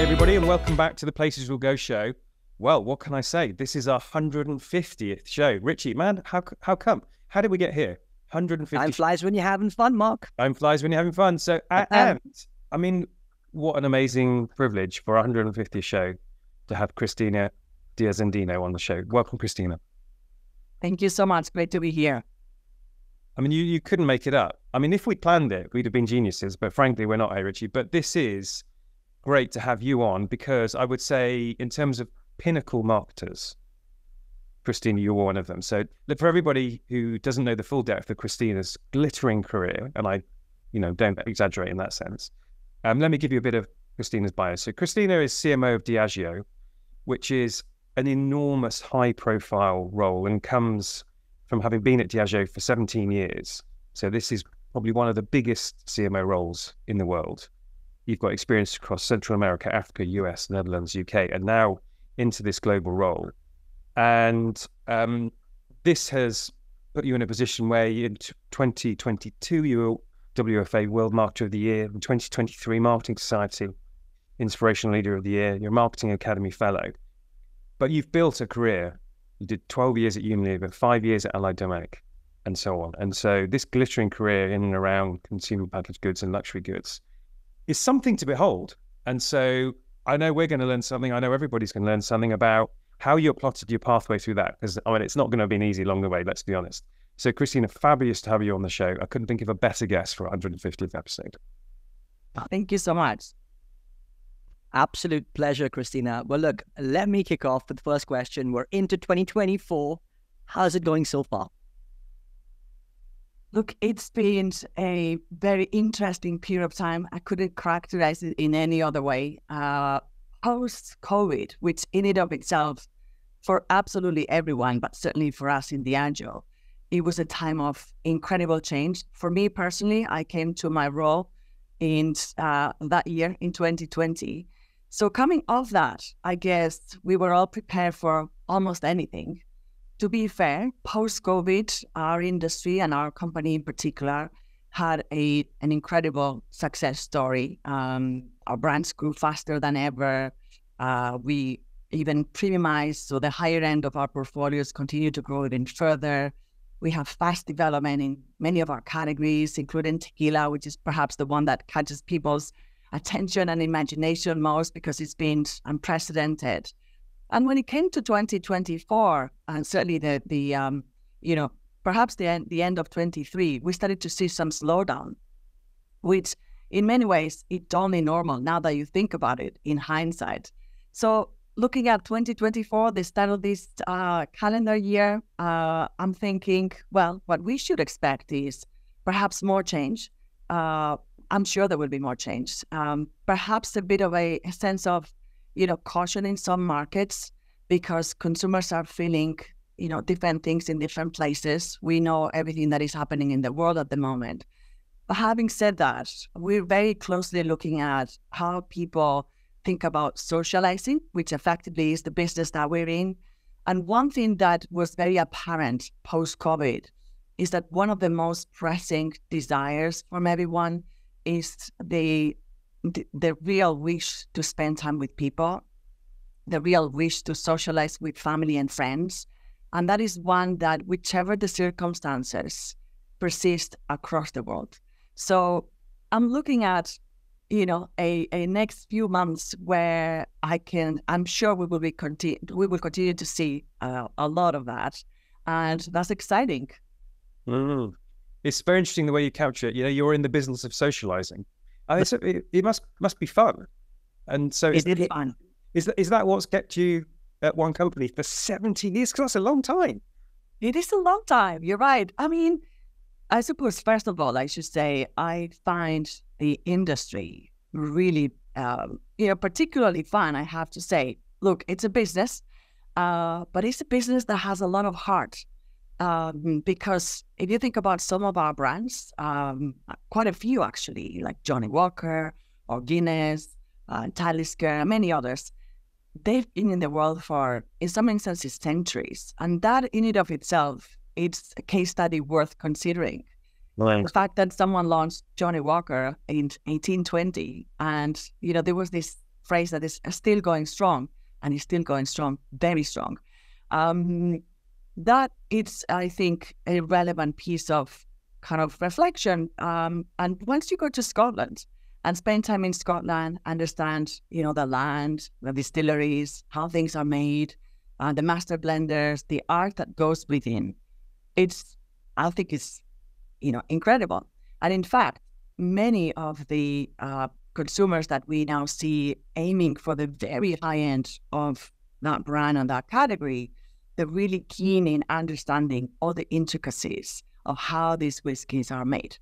everybody, and welcome back to the Places We'll Go show. Well, what can I say? This is our 150th show. Richie, man, how come? How did we get here? 150. Time flies when you're having fun, Mark. Time flies when you're having fun. So, and I mean, what an amazing privilege for our 150th show to have Cristina Diezhandino on the show. Welcome, Cristina. Thank you so much. Great to be here. I mean, you couldn't make it up. I mean, if we planned it, we'd have been geniuses, but frankly, we're not, Richie. But this is great to have you on because I would say in terms of pinnacle marketers, Cristina, you're one of them. So for everybody who doesn't know the full depth of Cristina's glittering career, and I, don't exaggerate in that sense, let me give you a bit of Cristina's bio. So Cristina is CMO of Diageo, which is an enormous high-profile role and comes from having been at Diageo for 17 years. So this is probably one of the biggest CMO roles in the world. You've got experience across Central America, Africa, US, Netherlands, UK, and now into this global role. And this has put you in a position where in 2022, you were WFA World Marketer of the Year, in 2023 Marketing Society Inspirational Leader of the Year, you're a Marketing Academy Fellow. But you've built a career. You did 12 years at Unilever, 5 years at Allied Dominic, and so on. And so this glittering career in and around consumer packaged goods and luxury goods is something to behold. And so I know we're going to learn something. I know everybody's going to learn something about how you plotted your pathway through that. Because, it's not going to be an easy, long way, let's be honest. So, Cristina, fabulous to have you on the show. I couldn't think of a better guest for 150th episode. Thank you so much. Absolute pleasure, Cristina. Well, look, let me kick off with the first question. We're into 2024. How's it going so far? Look, it's been a very interesting period of time. I couldn't characterize it in any other way. Post-COVID, which in and of itself, for absolutely everyone, but certainly for us in Diageo, it was a time of incredible change. For me personally, I came to my role in that year, in 2020. So coming off that, I guess we were all prepared for almost anything. To be fair, post-COVID, our industry and our company in particular had an incredible success story. Our brands grew faster than ever. We even premiumized, so the higher end of our portfolios continue to grow even further. We have fast development in many of our categories, including tequila, which is perhaps the one that catches people's attention and imagination most because it's been unprecedented. And when it came to 2024, and certainly perhaps the end of 23, we started to see some slowdown, which in many ways, it's only normal now that you think about it in hindsight. So looking at 2024, the start of this calendar year, I'm thinking, well, what we should expect is perhaps more change. I'm sure there will be more change. Perhaps a bit of a sense of caution in some markets because consumers are feeling, different things in different places. We know everything that is happening in the world at the moment. But having said that, we're very closely looking at how people think about socializing, which effectively is the business that we're in. And one thing that was very apparent post-COVID is that one of the most pressing desires from everyone is the real wish to spend time with people, the real wish to socialize with family and friends. And that is one that, whichever the circumstances, persists across the world. So I'm looking at, a next few months where I'm sure we will continue to see a lot of that. And that's exciting. It's very interesting the way you capture it. You're in the business of socializing. It must be fun. And so it is fun. Is that what's kept you at one company for 17 years? Because that's a long time. It is a long time. You're right. I mean, I suppose, first of all, I should say, I find the industry really, particularly fun, I have to say. Look, it's a business, but it's a business that has a lot of heart. Because if you think about some of our brands, quite a few actually, like Johnnie Walker or Guinness, Talisker, and many others, they've been in the world for, in some instances, centuries. And that in and of itself, it's a case study worth considering. Right. The fact that someone launched Johnnie Walker in 1820, and there was this phrase that is still going strong, and is still going strong, very strong. That it's, I think, a relevant piece of kind of reflection. And once you go to Scotland and spend time in Scotland, understand, the land, the distilleries, how things are made, the master blenders, the art that goes within, I think it's, incredible. And in fact, many of the consumers that we now see aiming for the very high end of that brand and that category, they're really keen in understanding all the intricacies of how these whiskies are made.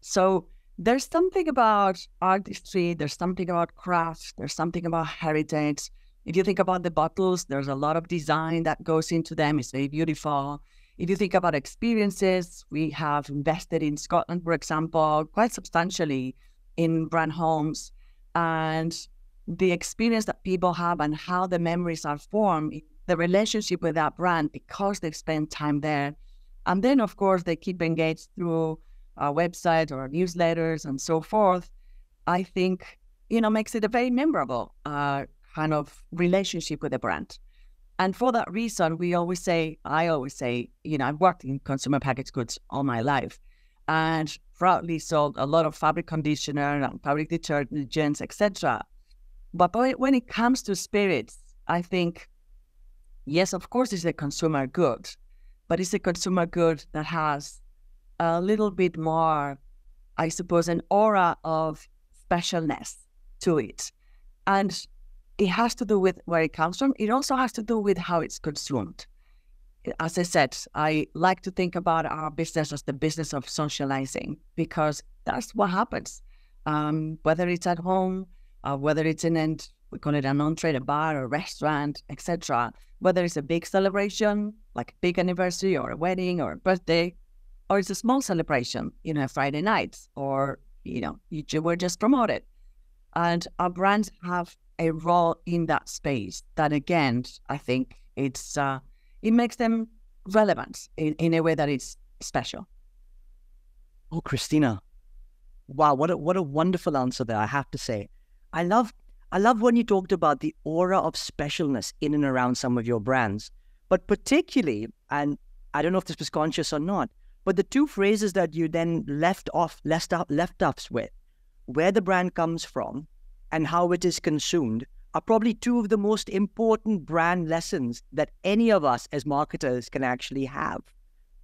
So there's something about artistry, there's something about craft, there's something about heritage. If you think about the bottles, there's a lot of design that goes into them. It's very beautiful. If you think about experiences, we have invested in Scotland, for example, quite substantially in brand homes, and the experience that people have and how the memories are formed, the relationship with that brand because they've spent time there. And then, of course, they keep engaged through our website or newsletters and so forth. I think, makes it a very memorable kind of relationship with the brand. And for that reason, I always say, I've worked in consumer packaged goods all my life and proudly sold a lot of fabric conditioner and fabric detergents, etc. But when it comes to spirits, I think, yes, of course, it's a consumer good, but it's a consumer good that has a little bit more, I suppose, an aura of specialness to it. And it has to do with where it comes from. It also has to do with how it's consumed. As I said, I like to think about our business as the business of socializing, because that's what happens. Whether it's at home, whether it's we call it an entree, a bar, a restaurant, etc. Whether it's a big celebration, like a big anniversary or a wedding or a birthday, or it's a small celebration, a Friday night, or, you were just promoted. And our brands have a role in that space that, again, I think it makes them relevant in a way that is special. Oh, Cristina. Wow, what a wonderful answer there, I have to say. I love when you talked about the aura of specialness in and around some of your brands, but particularly, and I don't know if this was conscious or not, but the two phrases that you then left us with, where the brand comes from and how it is consumed, are probably two of the most important brand lessons that any of us as marketers can actually have.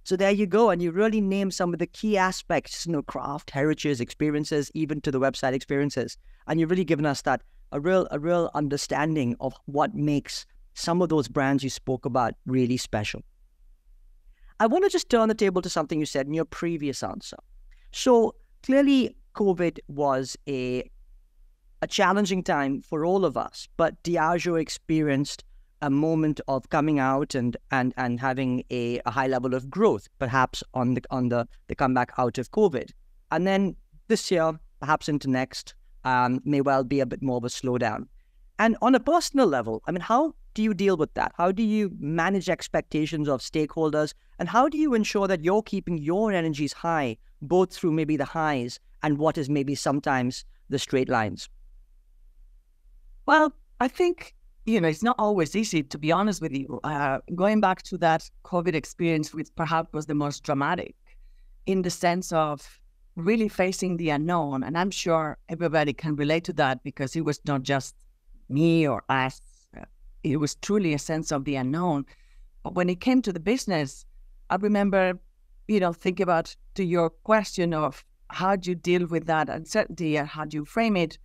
So there you go, and you really name some of the key aspects, craft, heritage, experiences, even to the website experiences. And you've really given us that a real understanding of what makes some of those brands you spoke about really special. I want to just turn the table to something you said in your previous answer. So clearly, COVID was a challenging time for all of us, but Diageo experienced a moment of coming out and having a high level of growth, perhaps on the comeback out of COVID. And then this year, perhaps into next, may well be a bit more of a slowdown. And on a personal level, how do you deal with that? How do you manage expectations of stakeholders? And how do you ensure that you're keeping your energies high, both through maybe the highs and what is maybe sometimes the straight lines? Well, I think, it's not always easy, to be honest with you. Going back to that COVID experience, which perhaps was the most dramatic in the sense of really facing the unknown. And I'm sure everybody can relate to that because it was not just me or us. It was truly a sense of the unknown. But when it came to the business, I remember, thinking about to your question of how do you deal with that uncertainty and how do you frame it?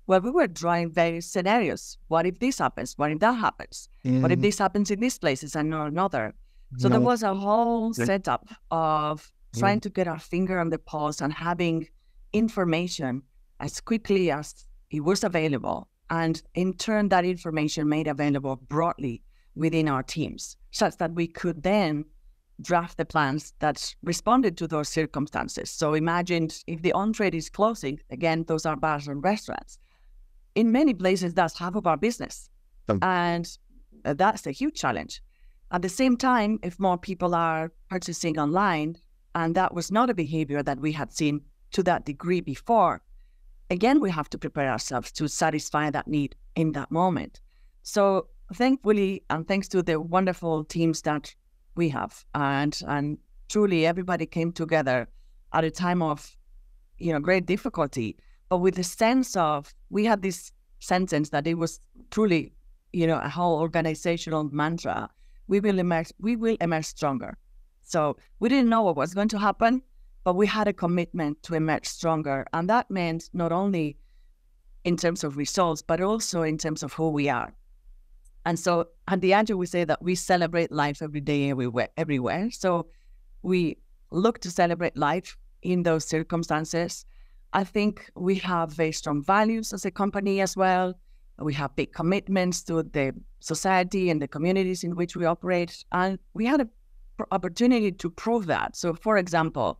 Well, we were drawing various scenarios. What if this happens? What if that happens? What if this happens in these places and not another? So there was a whole setup of trying to get our finger on the pulse and having information as quickly as it was available. And in turn, that information made available broadly within our teams, such that we could then draft the plans that responded to those circumstances. So imagine if the on-trade is closing, again, those are bars and restaurants. In many places, that's half of our business. And that's a huge challenge. At the same time, if more people are purchasing online, and that was not a behavior that we had seen to that degree before, again, we have to prepare ourselves to satisfy that need in that moment. So thankfully, and thanks to the wonderful teams that we have, and truly everybody came together at a time of, great difficulty, but with the sense of, we had this sentence that it was truly, a whole organizational mantra. We will emerge stronger. So we didn't know what was going to happen, but we had a commitment to emerge stronger. And that meant not only in terms of results, but also in terms of who we are. And so at Diageo, we say that we celebrate life every day, everywhere. So we look to celebrate life in those circumstances. I think we have very strong values as a company as well. We have big commitments to the society and the communities in which we operate. And we had an opportunity to prove that. So, for example,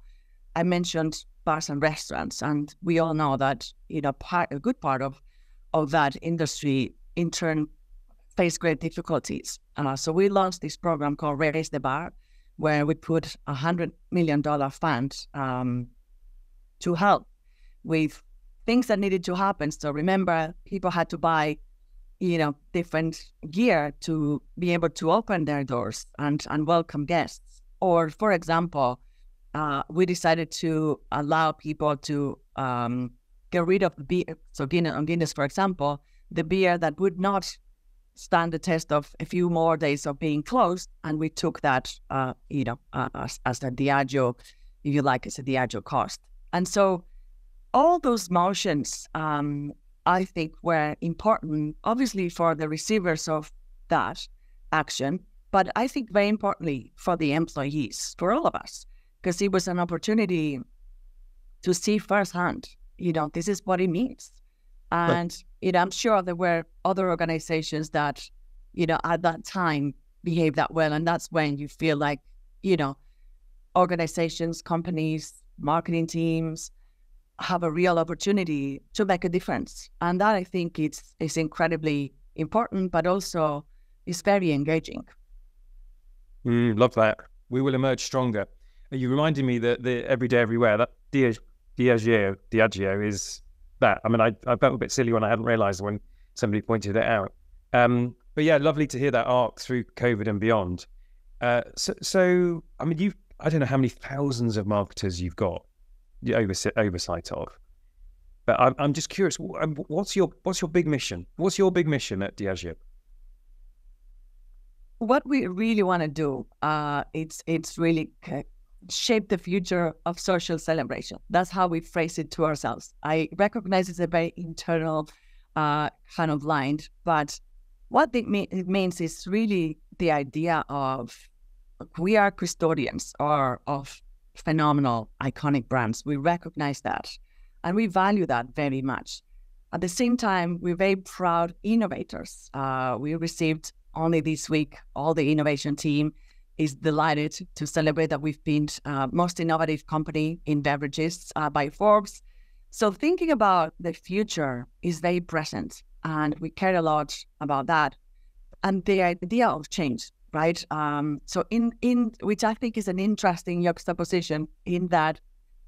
I mentioned bars and restaurants, and we all know that, a good part of that industry in turn face great difficulties. So we launched this program called Raise the Bar, where we put $100 million fund to help with things that needed to happen. So remember, people had to buy, different gear to be able to open their doors and welcome guests. Or, for example, we decided to allow people to get rid of the beer. So Guinness, for example, the beer that would not stand the test of a few more days of being closed, and we took that, as a Diageo, if you like, as a Diageo cost. And so all those motions, I think, were important, obviously for the receivers of that action, but I think very importantly for the employees, for all of us, because it was an opportunity to see firsthand, this is what it means. And, I'm sure there were other organizations that, at that time behaved that well. And that's when you feel like, organizations, companies, marketing teams have a real opportunity to make a difference. And that, I think, is incredibly important, but also is very engaging. Love that. We will emerge stronger. You reminded me that the every day, everywhere, that Diageo is that. I mean, I felt a bit silly when I hadn't realized when somebody pointed it out. But yeah, lovely to hear that arc through COVID and beyond. So I mean, I don't know how many thousands of marketers you've got oversight of, but I'm just curious. What's your big mission? What's your big mission at Diageo? What we really want to do, it's really shape the future of social celebration. That's how we phrase it to ourselves. I recognize it's a very internal kind of line, but what it means is really the idea of we are custodians of phenomenal, iconic brands. We recognize that, and we value that very much. At the same time, we're very proud innovators. We received only this week, all the innovation team is delighted to celebrate that we've been most innovative company in beverages by Forbes. So thinking about the future is very present, and we care a lot about that. And the idea of change, right? So in which I think is an interesting juxtaposition in that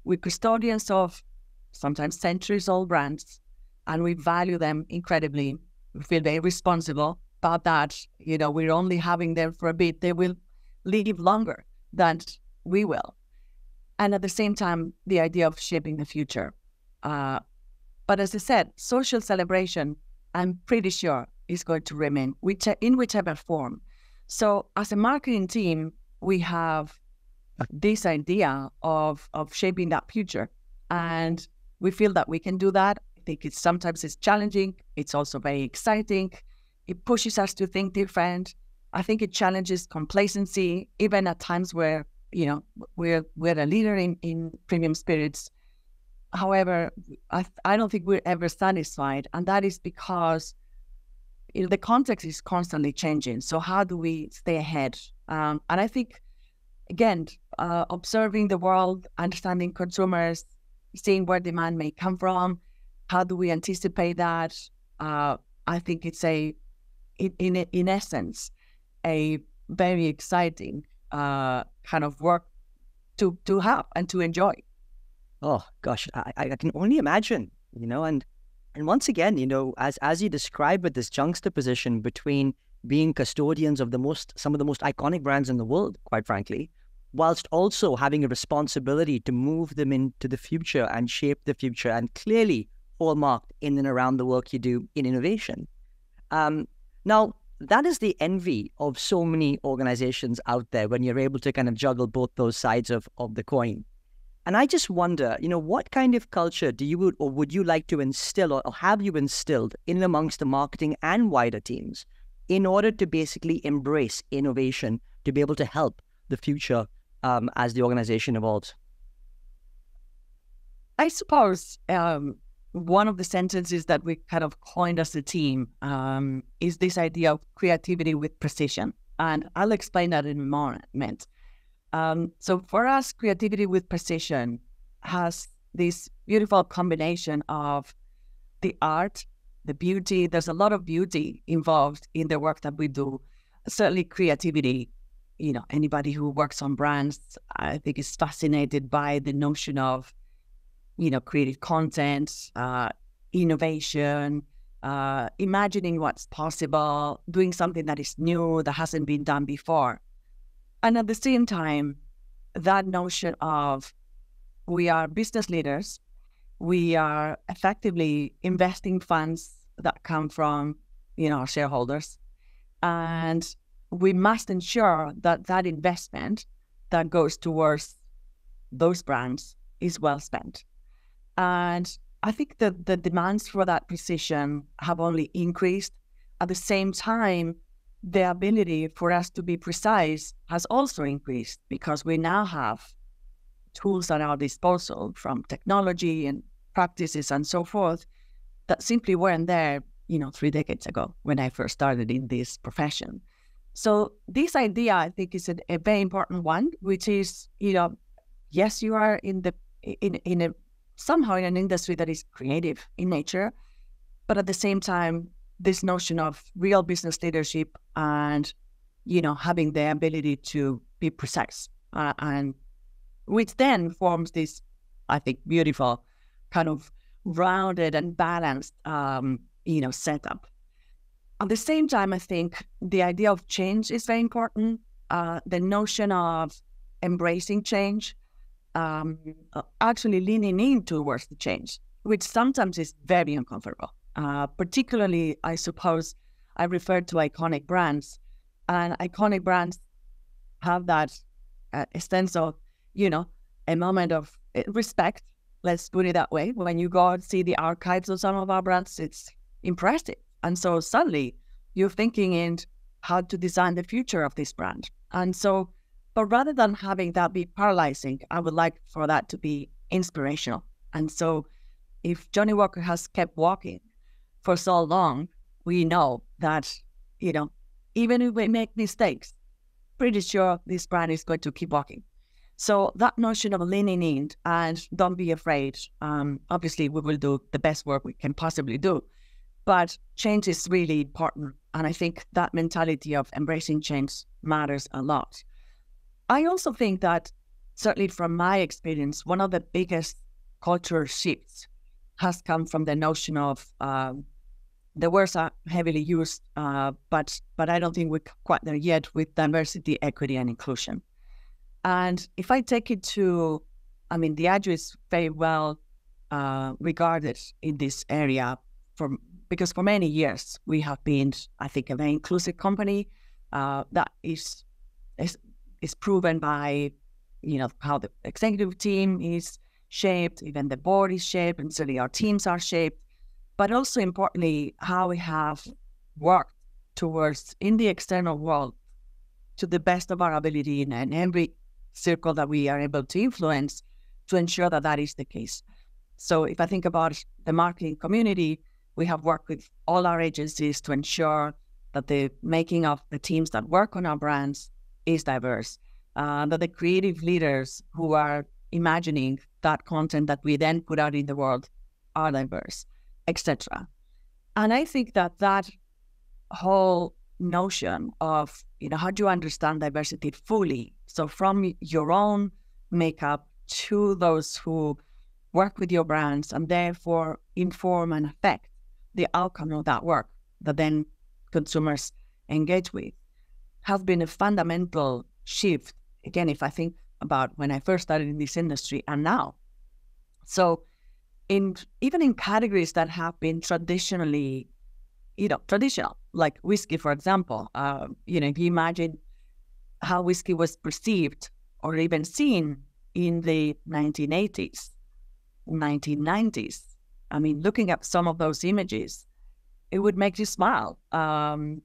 we're custodians of sometimes centuries-old brands, and we value them incredibly. We feel very responsible about that. We're only having them for a bit. They will live longer than we will. And at the same time, the idea of shaping the future. But as I said, social celebration, I'm pretty sure, is going to remain in whichever form. So as a marketing team, we have this idea of shaping that future. And we feel that we can do that. I think sometimes it's challenging. It's also very exciting. It pushes us to think different. I think it challenges complacency, even at times where, we're a leader in premium spirits. However, I don't think we're ever satisfied. And that is because the context is constantly changing. So how do we stay ahead? And I think, again, observing the world, understanding consumers, seeing where demand may come from, how do we anticipate that? I think it's in essence, a very exciting kind of work to have and to enjoy. Oh gosh, I can only imagine And once again, as you described, with this juxtaposition between being custodians of some of the most iconic brands in the world, quite frankly, whilst also having a responsibility to move them into the future and shape the future, and clearly hallmarked in and around the work you do in innovation. Now, that is the envy of so many organizations out there when you're able to kind of juggle both those sides of the coin. And I just wonder, what kind of culture would you like to instill, or have you instilled in amongst the marketing and wider teams in order to basically embrace innovation to be able to help the future as the organization evolves? I suppose one of the sentences that we kind of coined as a team is this idea of creativity with precision. And I'll explain that in a moment. So for us, creativity with precision has this beautiful combination of the art, the beauty. There's a lot of beauty involved in the work that we do. Certainly creativity, anybody who works on brands, I think, is fascinated by the notion of, creative content, innovation, imagining what's possible, doing something that is new, that hasn't been done before. And at the same time, that notion of we are business leaders, we are effectively investing funds that come from, our shareholders. And we must ensure that that investment that goes towards those brands is well spent. And I think that the demands for that precision have only increased. At the same time, the ability for us to be precise has also increased, because we now have tools at our disposal, from technology and practices and so forth, that simply weren't there, 3 decades ago when I first started in this profession. So this idea, I think, is a very important one, which is, yes, you are somehow in an industry that is creative in nature, but at the same time, this notion of real business leadership and, having the ability to be precise, and which then forms this, I think, beautiful kind of rounded and balanced, setup. At the same time, I think the idea of change is very important. The notion of embracing change, actually leaning in towards the change, which sometimes is very uncomfortable. Particularly, I suppose, I refer to iconic brands, and iconic brands have that sense of, a moment of respect, let's put it that way. When you go and see the archives of some of our brands, it's impressive. And so suddenly you're thinking in how to design the future of this brand. And so, but rather than having that be paralyzing, I would like for that to be inspirational. And so if Johnnie Walker has kept walking for so long, we know that, even if we make mistakes, pretty sure this brand is going to keep walking. So that notion of leaning in and don't be afraid. Obviously, we will do the best work we can possibly do, but change is really important. And I think that mentality of embracing change matters a lot. I also think that, certainly from my experience, one of the biggest cultural shifts has come from the notion of, the words are heavily used, but I don't think we're quite there yet, with diversity, equity, and inclusion. And if I take it to, Diageo is very well regarded in this area because for many years we have been, I think, a very inclusive company that is proven by, how the executive team is shaped, even the board is shaped, and certainly our teams are shaped, but also importantly, how we have worked towards, in the external world, to the best of our ability in every circle that we are able to influence, to ensure that that is the case. So if I think about the marketing community, we have worked with all our agencies to ensure that the making of the teams that work on our brands is diverse, that the creative leaders who are imagining that content that we then put out in the world are diverse, etc. And I think that whole notion of, how do you understand diversity fully? So from your own makeup to those who work with your brands and therefore inform and affect the outcome of that work that then consumers engage with, has been a fundamental shift. Again, if I think about when I first started in this industry and now. So even in categories that have been traditionally, traditional, like whiskey, for example, if you imagine how whiskey was perceived or even seen in the 1980s, 1990s. I mean, looking at some of those images, it would make you smile, and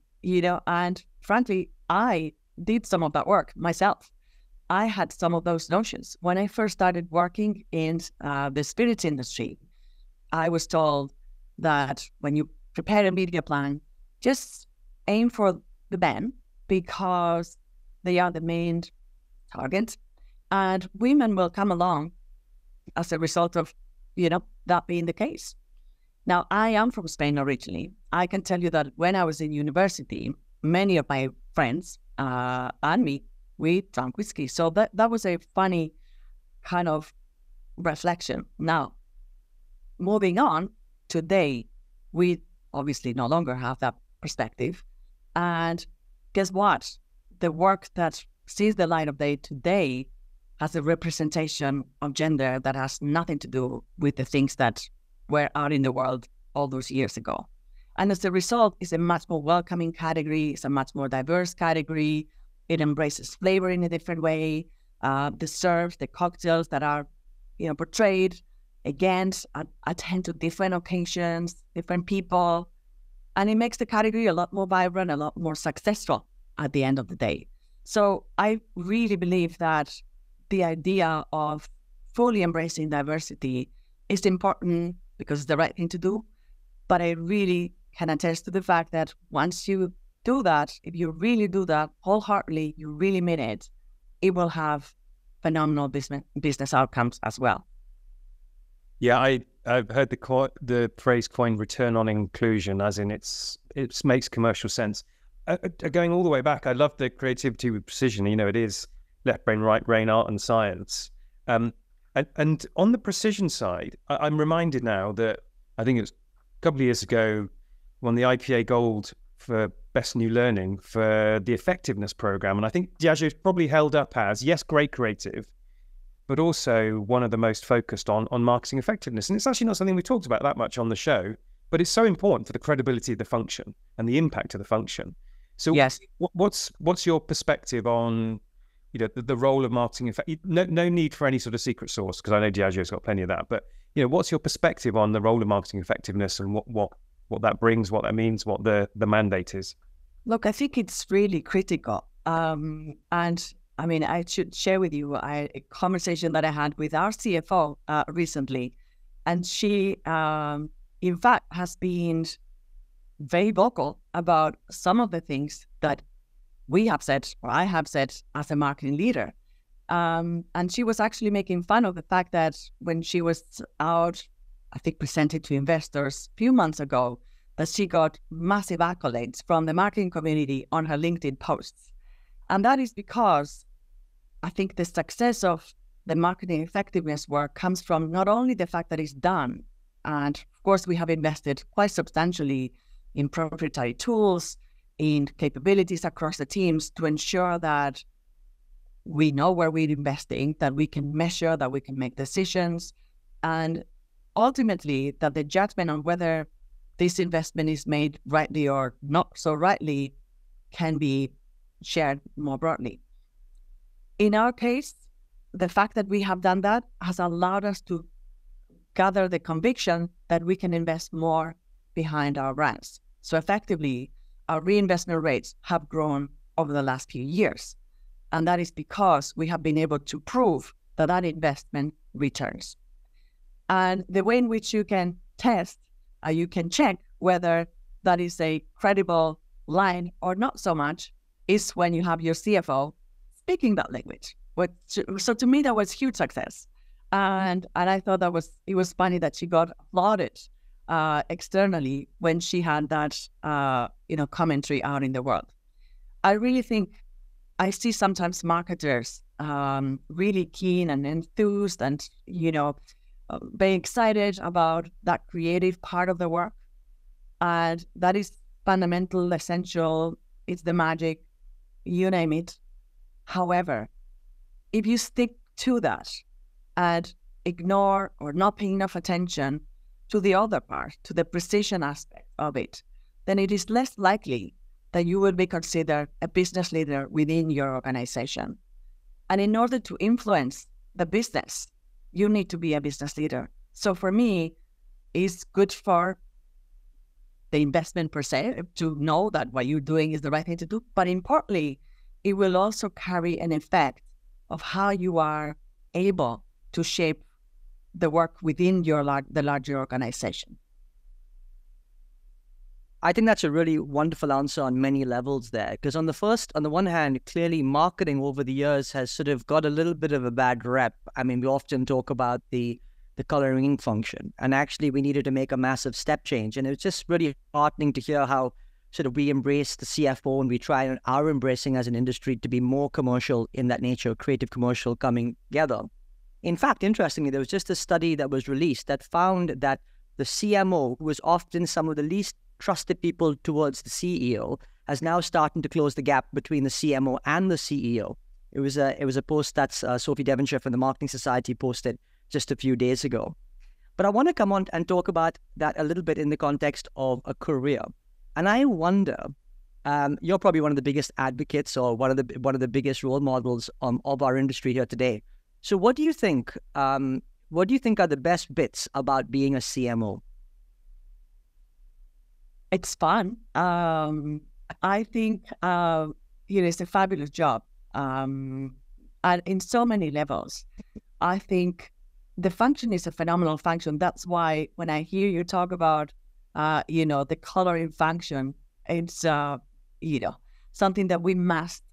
frankly, I did some of that work myself. I had some of those notions. When I first started working in the spirits industry, I was told that when you prepare a media plan, just aim for the men because they are the main target, and women will come along as a result of, that being the case. Now, I am from Spain originally. I can tell you that when I was in university, many of my friends and me, we drank whiskey. So that was a funny kind of reflection. Now, moving on, today, we obviously no longer have that perspective. And guess what? The work that sees the light of day today has a representation of gender that has nothing to do with the things that were out in the world all those years ago. And as a result, it's a much more welcoming category. It's a much more diverse category. It embraces flavor in a different way. The serves, the cocktails that are, portrayed, again, attend to different occasions, different people. And it makes the category a lot more vibrant, a lot more successful at the end of the day. So I really believe that the idea of fully embracing diversity is important because it's the right thing to do. But I really can attest to the fact that once you do that, if you really do that wholeheartedly, you really mean it, it will have phenomenal business outcomes as well. Yeah, I've heard the phrase coined "return on inclusion," as in it makes commercial sense. Going all the way back, I love the creativity with precision. It is left brain, right brain, art and science. And on the precision side, I'm reminded now that I think it was a couple of years ago, won the IPA Gold for Best New Learning for the effectiveness program. And I think Diageo is probably held up as, yes, great creative, but also one of the most focused on marketing effectiveness. And it's actually not something we talked about that much on the show, but it's so important for the credibility of the function and the impact of the function. So yes, what's your perspective on the role of marketing? No need for any sort of secret sauce, because I know Diageo's got plenty of that. But what's your perspective on the role of marketing effectiveness and what that brings, what that means, what the mandate is? Look, I think it's really critical. And I mean, I should share with you a conversation that I had with our CFO recently. And she, in fact, has been very vocal about some of the things that we have said, or I have said as a marketing leader. And she was actually making fun of the fact that when she was out, I think presented to investors a few months ago, that she got massive accolades from the marketing community on her LinkedIn posts. And that is because I think the success of the marketing effectiveness work comes from not only the fact that it's done, and of course we have invested quite substantially in proprietary tools, in capabilities across the teams to ensure that we know where we're investing, that we can measure, that we can make decisions, and ultimately that the judgment on whether this investment is made rightly or not so rightly can be shared more broadly. In our case, the fact that we have done that has allowed us to gather the conviction that we can invest more behind our brands. So effectively, our reinvestment rates have grown over the last few years. And that is because we have been able to prove that that investment returns. And the way in which you can test, you can check whether that is a credible line or not so much, is when you have your CFO speaking that language. So to me, that was huge success. And I thought it was funny that she got applauded externally when she had that commentary out in the world. I really think I see sometimes marketers really keen and enthused and very excited about that creative part of the work. And that is fundamental, essential. It's the magic, you name it. However, if you stick to that and ignore or not pay enough attention to the other part, to the precision aspect of it, then it is less likely that you will be considered a business leader within your organization. And in order to influence the business, you need to be a business leader. So for me, it's good for the investment per se, to know that what you're doing is the right thing to do. But importantly, it will also carry an effect of how you are able to shape the work within the larger organization. I think that's a really wonderful answer on many levels there. Because on the one hand, clearly marketing over the years has sort of got a little bit of a bad rep. I mean, we often talk about the coloring function, and actually we needed to make a massive step change. And it was just really heartening to hear how sort of we embrace the CFO, and we try and are embracing as an industry to be more commercial in that nature, creative commercial coming together. In fact, interestingly, there was just a study that was released that found that the CMO, who was often some of the least trusted people towards the CEO, has now starting to close the gap between the CMO and the CEO. It was a post that Sophie Devonshire from the Marketing Society posted just a few days ago. But I want to come on and talk about that a little bit in the context of a career. And I wonder, you're probably one of the biggest advocates or one of the biggest role models of our industry here today. So what do you think? What do you think are the best bits about being a CMO? It's fun. I think it's a fabulous job, and in so many levels. I think the function is a phenomenal function. That's why when I hear you talk about, the coloring function, it's something that we must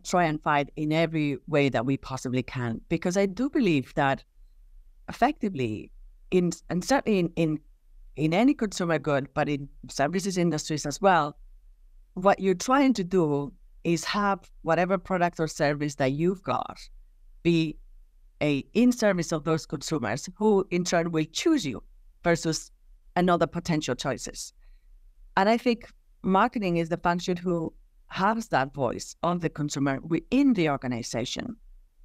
try and fight in every way that we possibly can, because I do believe that effectively, and certainly in any consumer good, but in services industries as well, what you're trying to do is have whatever product or service that you've got be in service of those consumers, who in turn will choose you versus another potential choices. And I think marketing is the function who has that voice of the consumer within the organization.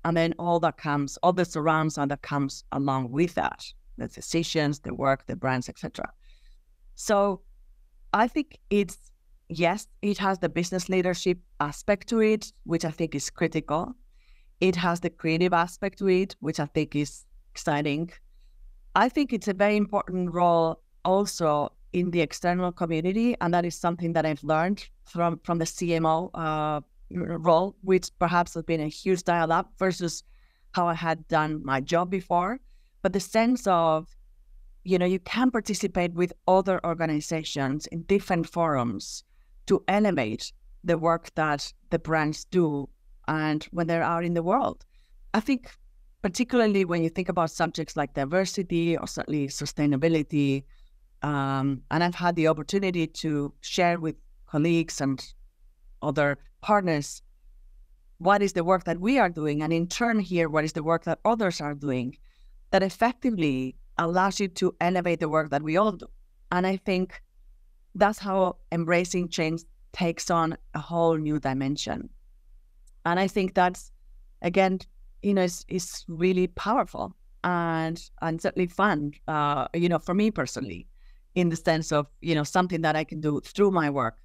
And then all the surrounds that comes along with that, the decisions, the work, the brands, etc. So I think yes, it has the business leadership aspect to it, which I think is critical. It has the creative aspect to it, which I think is exciting. I think it's a very important role also in the external community, and that is something that I've learned from the CMO role, which perhaps has been a huge dial up versus how I had done my job before. But the sense of, you can participate with other organizations in different forums to elevate the work that the brands do and when they're out in the world. I think particularly when you think about subjects like diversity or certainly sustainability, and I've had the opportunity to share with colleagues and other partners what is the work that we are doing, and in turn hear what is the work that others are doing, that effectively allows you to elevate the work that we all do. And I think that's how embracing change takes on a whole new dimension. And I think that's, again, is really powerful and certainly fun, for me personally, in the sense of, something that I can do through my work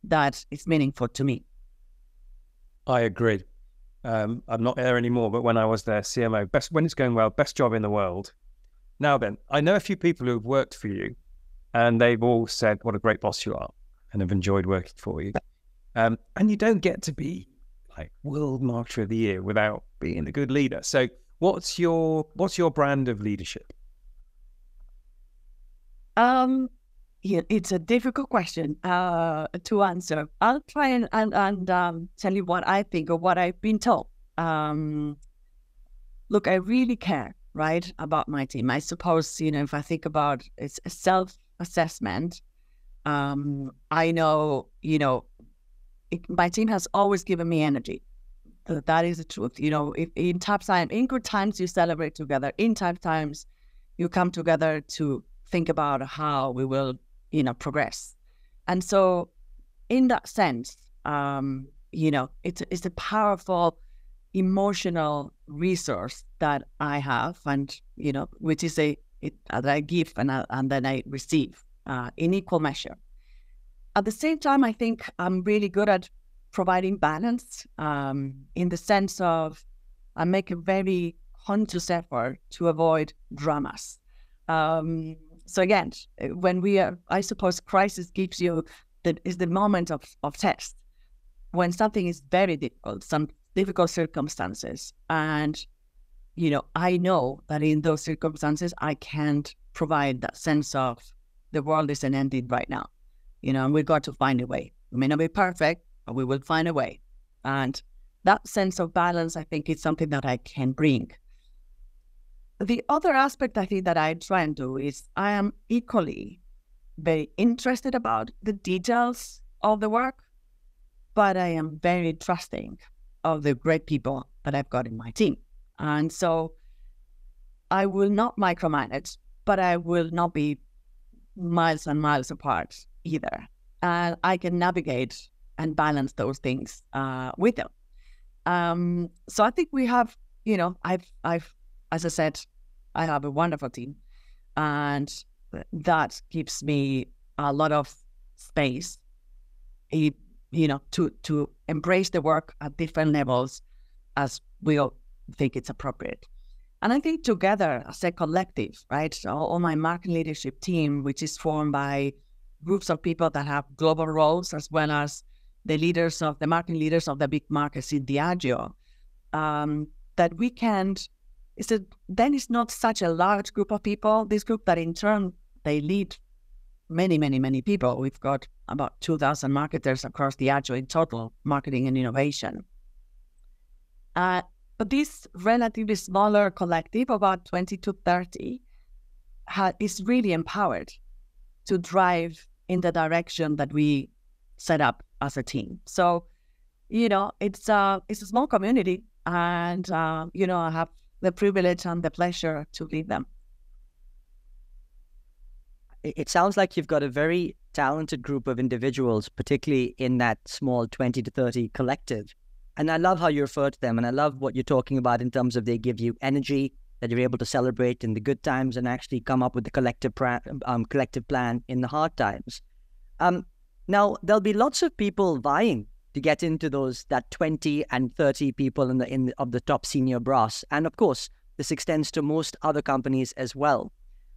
that is meaningful to me. I agree. I'm not there anymore, but when I was there, CMO, when it's going well, best job in the world. Now then, I know a few people who have worked for you, and they've all said what a great boss you are and have enjoyed working for you. And you don't get to be like World Marketer of the Year without being a good leader. So what's your brand of leadership? It's a difficult question to answer. I'll try and tell you what I think or what I've been told. Look, I really care, right, about my team. I suppose, if I think about it's a self-assessment, I know, my team has always given me energy. That is the truth. If in tough times, in good times, you celebrate together. In tough times, you come together to think about how we will, progress. And so in that sense, it's a powerful emotional resource that I have, and, which is that I give and then I receive in equal measure. At the same time, I think I'm really good at providing balance in the sense of I make a very conscious effort to avoid dramas. So again, when I suppose crisis gives you is the moment of test, when something is very difficult, some difficult circumstances. And, I know that in those circumstances, I can't provide that sense of the world isn't ending right now. And we've got to find a way. We may not be perfect, but we will find a way. And that sense of balance, I think, is something that I can bring. The other aspect I think that I try and do is I am equally very interested about the details of the work, but I am very trusting of the great people that I've got in my team. And so I will not micromanage, but I will not be miles and miles apart either. And I can navigate and balance those things with them. So I think we have, I've, as I said, I have a wonderful team, and that gives me a lot of space, to embrace the work at different levels as we all think it's appropriate. And I think together as a collective, right, all my market leadership team, which is formed by groups of people that have global roles, as well as the market leaders of the big markets in Diageo, that we can, then it's not such a large group of people. This group that in turn, they lead many, many, many people. We've got about 2,000 marketers across Diageo in total, marketing and innovation. But this relatively smaller collective, about 20 to 30, is really empowered to drive in the direction that we set up as a team. So, it's a small community, and, I have the privilege and the pleasure to lead them. It sounds like you've got a very talented group of individuals, particularly in that small 20 to 30 collective. And I love how you refer to them, and I love what you're talking about in terms of they give you energy, that you're able to celebrate in the good times and actually come up with the collective plan in the hard times. Now, there'll be lots of people vying to get into that 20 and 30 people of the top senior brass. And of course, this extends to most other companies as well.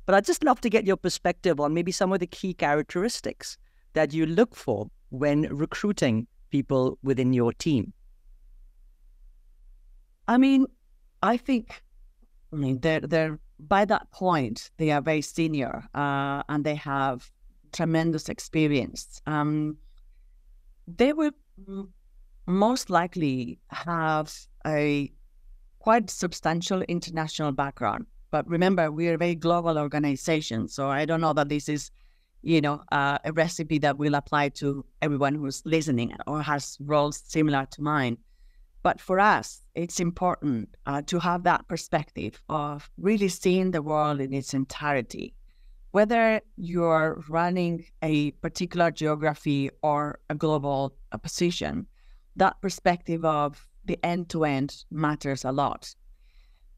But I'd just love to get your perspective on maybe some of the key characteristics that you look for when recruiting people within your team. I think they're by that point, they are very senior and they have tremendous experience. They will most likely have a quite substantial international background. But remember, we are a very global organization, so I don't know that this is, a recipe that will apply to everyone who's listening or has roles similar to mine. But for us, it's important to have that perspective of really seeing the world in its entirety. Whether you're running a particular geography or a global position, that perspective of the end-to-end matters a lot.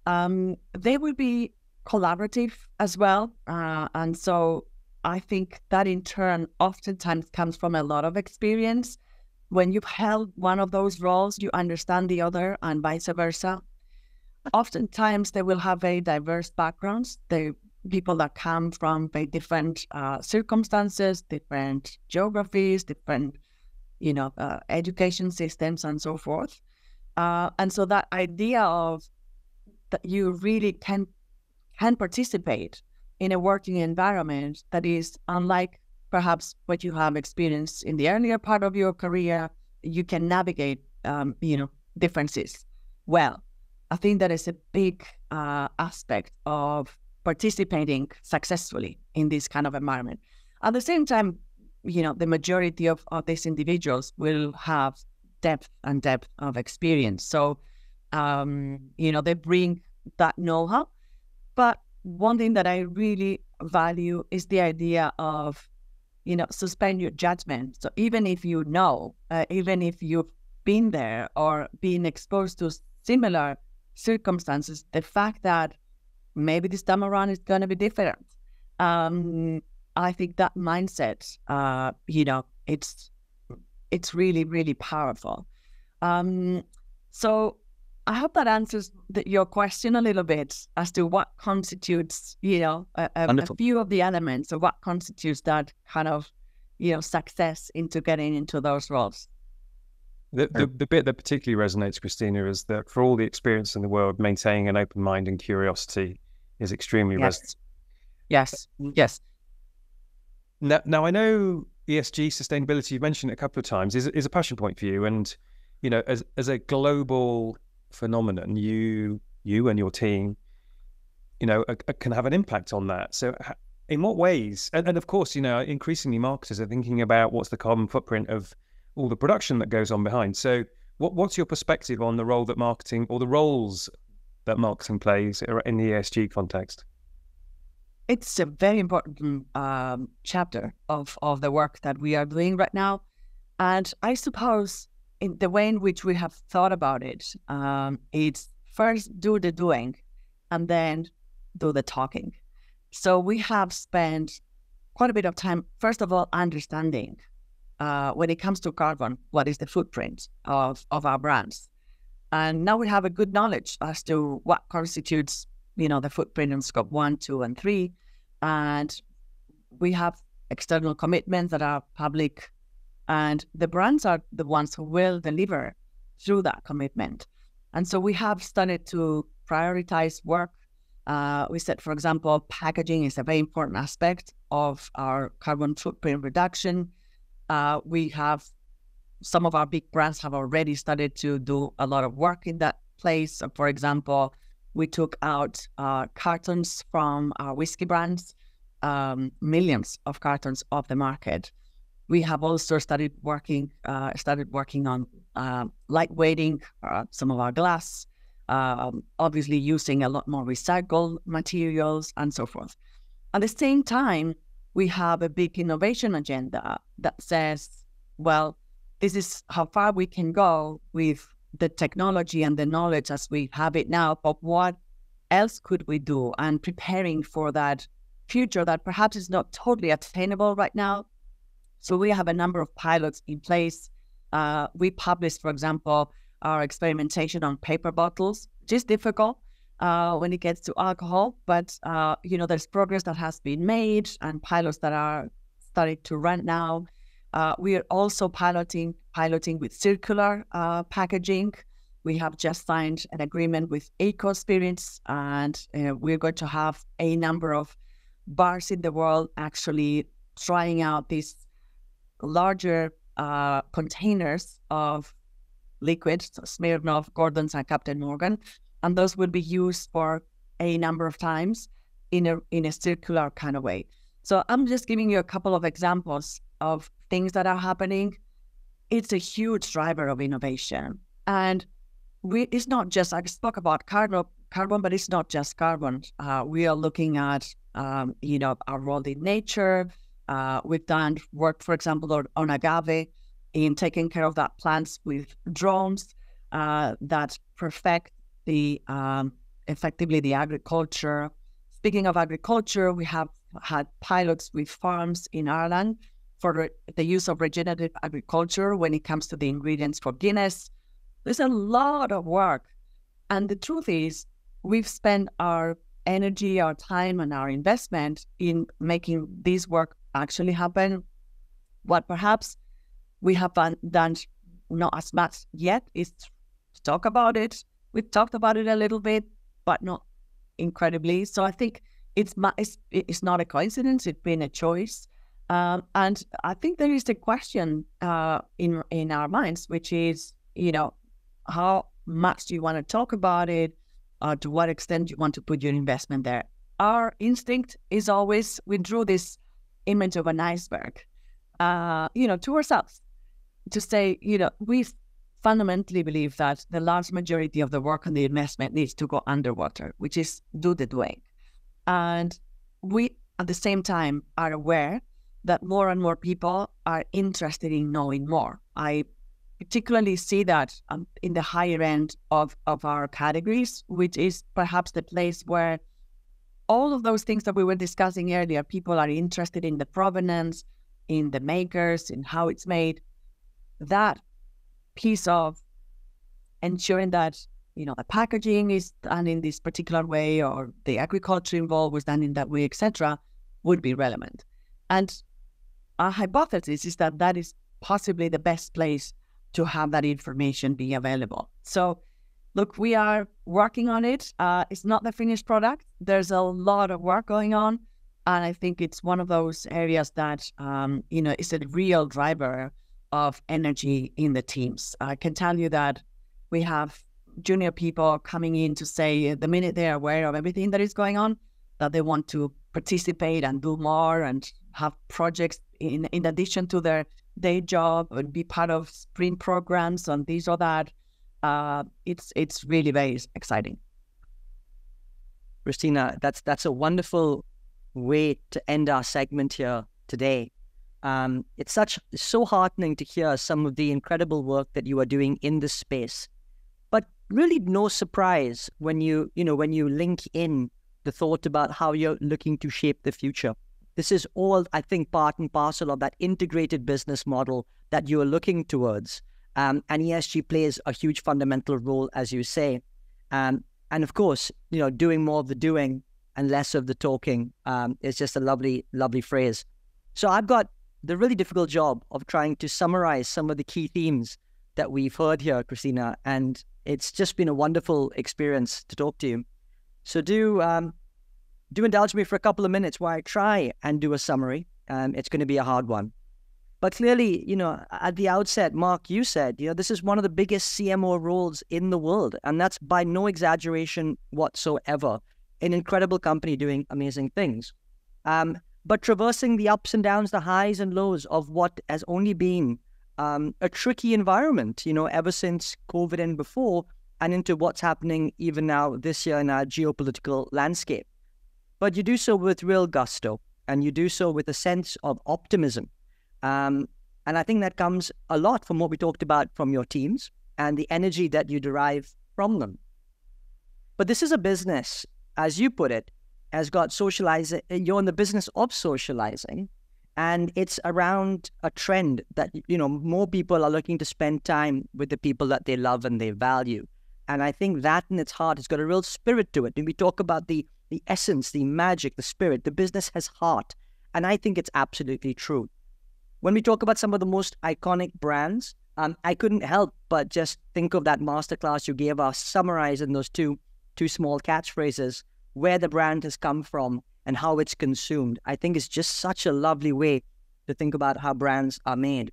They will be collaborative as well. And so I think that in turn oftentimes comes from a lot of experience. When you've held one of those roles, you understand the other and vice versa. Oftentimes they will have very diverse backgrounds. People that come from very different circumstances, different geographies, different, education systems and so forth. And so that idea of that you really can participate in a working environment that is unlike perhaps what you have experienced in the earlier part of your career, you can navigate, differences well. I think that is a big aspect of participating successfully in this kind of environment. At the same time, the majority of these individuals will have depth of experience. So, they bring that know-how, but one thing that I really value is the idea of, suspend your judgment. So even if you know, even if you've been there or been exposed to similar circumstances, the fact that maybe this time around is going to be different. I think that mindset, it's really, really powerful. So I hope that answers your question a little bit as to what constitutes, a few of the elements of what constitutes that kind of, success into getting into those roles. The bit that particularly resonates, Cristina, is that for all the experience in the world, maintaining an open mind and curiosity is extremely resonant. Yes. Now I know ESG sustainability, you've mentioned it a couple of times, is a passion point for you. And, as a global phenomenon, you and your team, can have an impact on that. So in what ways? And of course, increasingly marketers are thinking about what's the carbon footprint of all the production that goes on behind. So what's your perspective on the role that marketing, or the roles that marketing plays in the ESG context? It's a very important chapter of the work that we are doing right now. And I suppose in the way in which we have thought about it, it's first do the doing and then do the talking. So we have spent quite a bit of time, first of all, understanding when it comes to carbon, what is the footprint of our brands. And now we have a good knowledge as to what constitutes, the footprint in scope 1, 2, and 3. And we have external commitments that are public, and the brands are the ones who will deliver through that commitment. And so we have started to prioritize work. We said, for example, packaging is a very important aspect of our carbon footprint reduction. We have some of our big brands have already started to do a lot of work in that place. So for example, we took out cartons from our whiskey brands, millions of cartons off the market. We have also started working on lightweighting some of our glass, obviously using a lot more recycled materials and so forth. At the same time, we have a big innovation agenda that says, well, this is how far we can go with the technology and the knowledge as we have it now, but what else could we do? And preparing for that future that perhaps is not totally attainable right now. So we have a number of pilots in place. We published, for example, our experimentation on paper bottles, which is difficult when it gets to alcohol, but there's progress that has been made and pilots that are starting to run now. We are also piloting with circular packaging. We have just signed an agreement with EcoSpirits, and we're going to have a number of bars in the world actually trying out these larger containers of liquids, so Smirnoff, Gordon's, and Captain Morgan, and those will be used for a number of times in a circular kind of way. So I'm just giving you a couple of examples of things that are happening. It's a huge driver of innovation, and it's not just, I spoke about carbon, but it's not just carbon. We are looking at our role in nature. We've done work, for example, on agave, in taking care of that plants with drones that perfect effectively the agriculture. Speaking of agriculture, we have had pilots with farms in Ireland for the use of regenerative agriculture when it comes to the ingredients for Guinness. There's a lot of work. And the truth is, we've spent our energy, our time, and our investment in making this work actually happen. What perhaps we have done not as much yet is to talk about it. We've talked about it a little bit, but not incredibly. So I think it's not a coincidence. It's been a choice. And I think there is a question in our minds, which is, how much do you want to talk about it? To what extent do you want to put your investment there? Our instinct is always, we drew this image of an iceberg, to ourselves, to say, we fundamentally believe that the large majority of the work and the investment needs to go underwater, which is do the doing. And we, at the same time, are aware that more and more people are interested in knowing more. I particularly see that in the higher end of our categories, which is perhaps the place where all of those things that we were discussing earlier, people are interested in the provenance, in the makers, in how it's made. That piece of ensuring that, you know, the packaging is done in this particular way, or the agriculture involved was done in that way, etc., would be relevant. And our hypothesis is that that is possibly the best place to have that information be available. So, look, we are working on it. It's not the finished product. There's a lot of work going on. And I think it's one of those areas that, you know, is a real driver of energy in the teams. I can tell you that we have junior people coming in to say the minute they're aware of everything that is going on, that they want to participate and do more and have projects in addition to their day job and be part of sprint programs and this or that. It's really very exciting. Cristina, that's a wonderful way to end our segment here today. It's so heartening to hear some of the incredible work that you are doing in this space. But really no surprise when you link in the thought about how you're looking to shape the future. This is all, I think, part and parcel of that integrated business model that you are looking towards. And ESG plays a huge fundamental role, as you say. And of course, you know, doing more of the doing and less of the talking is just a lovely, lovely phrase. So I've got the really difficult job of trying to summarize some of the key themes that we've heard here, Cristina, and it's just been a wonderful experience to talk to you. So do indulge me for a couple of minutes while I try and do a summary. It's going to be a hard one. But clearly, you know, at the outset, Mark, you said, you know, this is one of the biggest CMO roles in the world. And that's by no exaggeration whatsoever. An incredible company doing amazing things. But traversing the ups and downs, the highs and lows of what has only been a tricky environment, you know, ever since COVID and before, and into what's happening even now this year in our geopolitical landscape. But you do so with real gusto, and you do so with a sense of optimism. And I think that comes a lot from what we talked about from your teams and the energy that you derive from them. But this is a business, as you put it, has got socializing. You're in the business of socializing, and it's around a trend that, you know, more people are looking to spend time with the people that they love and they value. And I think that in its heart has got a real spirit to it. And we talk about the essence, the magic, the spirit. The business has heart. And I think it's absolutely true. When we talk about some of the most iconic brands, I couldn't help but just think of that masterclass you gave us, summarizing those two small catchphrases, where the brand has come from and how it's consumed. I think it's just such a lovely way to think about how brands are made.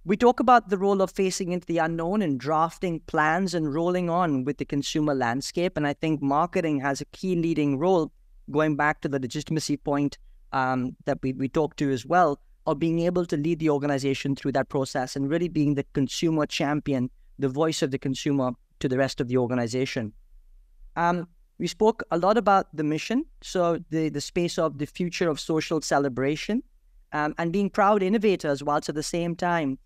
We talk about the role of facing into the unknown and drafting plans and rolling on with the consumer landscape. And I think marketing has a key leading role, going back to the legitimacy point that we talked to as well, of being able to lead the organization through that process and really being the consumer champion, the voice of the consumer to the rest of the organization. We spoke a lot about the mission, so the space of the future of social celebration, and being proud innovators, whilst at the same time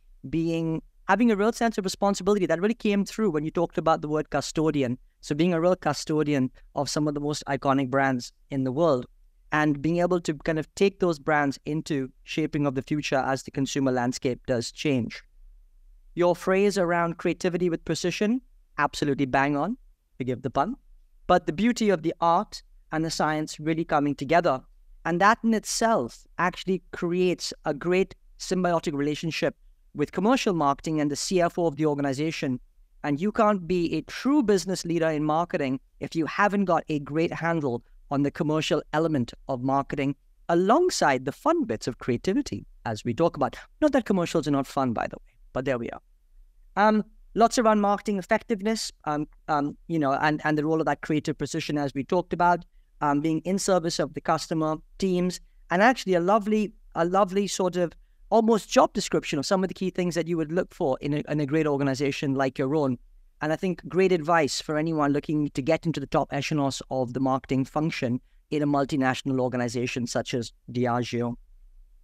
having a real sense of responsibility that really came through when you talked about the word custodian. So being a real custodian of some of the most iconic brands in the world, and being able to kind of take those brands into shaping of the future as the consumer landscape does change. Your phrase around creativity with precision, absolutely bang on, forgive the pun, but the beauty of the art and the science really coming together. And that in itself actually creates a great symbiotic relationship with commercial marketing and the CFO of the organization. And you can't be a true business leader in marketing if you haven't got a great handle on the commercial element of marketing alongside the fun bits of creativity, as we talk about. Not that commercials are not fun, by the way, but there we are. Lots around marketing effectiveness, and the role of that creative precision, as we talked about, being in service of the customer teams, and actually a lovely sort of almost job description of some of the key things that you would look for in a great organization like your own. And I think great advice for anyone looking to get into the top echelons of the marketing function in a multinational organization such as Diageo.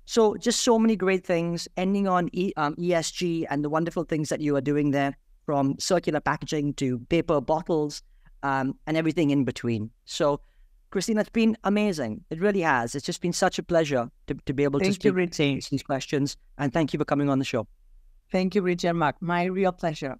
So just so many great things, ending on ESG and the wonderful things that you are doing there, from circular packaging to paper bottles and everything in between. So, Cristina, it's been amazing. It really has. It's just been such a pleasure to be able to speak these questions. And thank you for coming on the show. Thank you, Richard. My real pleasure.